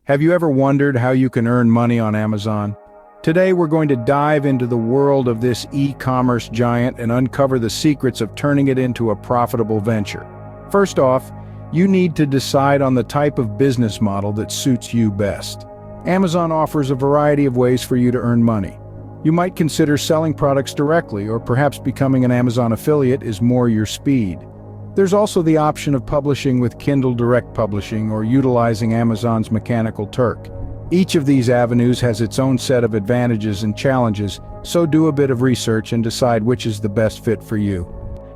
Have you ever wondered how you can earn money on Amazon? Today we're going to dive into the world of this e-commerce giant and uncover the secrets of turning it into a profitable venture. First off, you need to decide on the type of business model that suits you best. Amazon offers a variety of ways for you to earn money. You might consider selling products directly, or perhaps becoming an Amazon affiliate is more your speed. There's also the option of publishing with Kindle Direct Publishing or utilizing Amazon's Mechanical Turk. Each of these avenues has its own set of advantages and challenges, so do a bit of research and decide which is the best fit for you.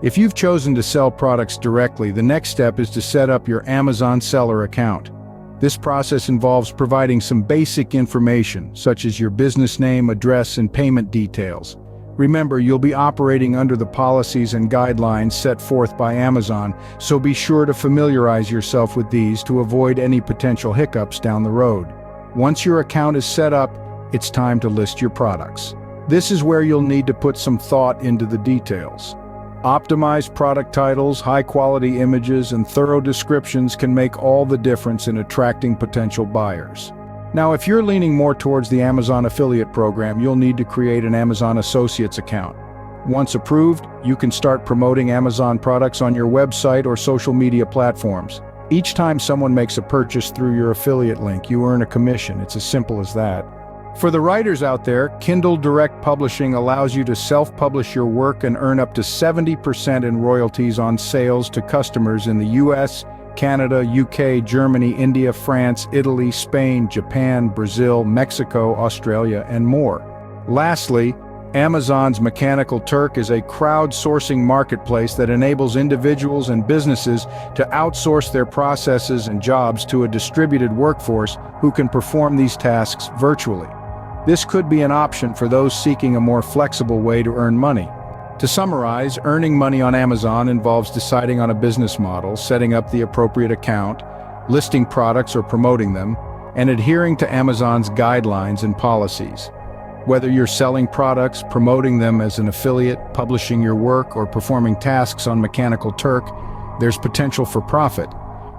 If you've chosen to sell products directly, the next step is to set up your Amazon seller account. This process involves providing some basic information, such as your business name, address, and payment details. Remember, you'll be operating under the policies and guidelines set forth by Amazon, so be sure to familiarize yourself with these to avoid any potential hiccups down the road. Once your account is set up, it's time to list your products. This is where you'll need to put some thought into the details. Optimized product titles, high-quality images, and thorough descriptions can make all the difference in attracting potential buyers. Now, if you're leaning more towards the Amazon affiliate program, you'll need to create an Amazon Associates account. Once approved, you can start promoting Amazon products on your website or social media platforms. Each time someone makes a purchase through your affiliate link, you earn a commission. It's as simple as that. For the writers out there, Kindle Direct Publishing allows you to self-publish your work and earn up to 70% in royalties on sales to customers in the US, Canada, UK, Germany, India, France, Italy, Spain, Japan, Brazil, Mexico, Australia, and more. Lastly, Amazon's Mechanical Turk is a crowdsourcing marketplace that enables individuals and businesses to outsource their processes and jobs to a distributed workforce who can perform these tasks virtually. This could be an option for those seeking a more flexible way to earn money. To summarize, earning money on Amazon involves deciding on a business model, setting up the appropriate account, listing products or promoting them, and adhering to Amazon's guidelines and policies. Whether you're selling products, promoting them as an affiliate, publishing your work, or performing tasks on Mechanical Turk, there's potential for profit.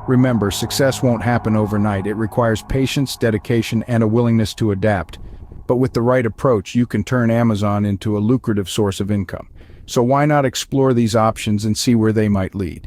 Remember, success won't happen overnight. It requires patience, dedication, and a willingness to adapt. But with the right approach, you can turn Amazon into a lucrative source of income. So why not explore these options and see where they might lead?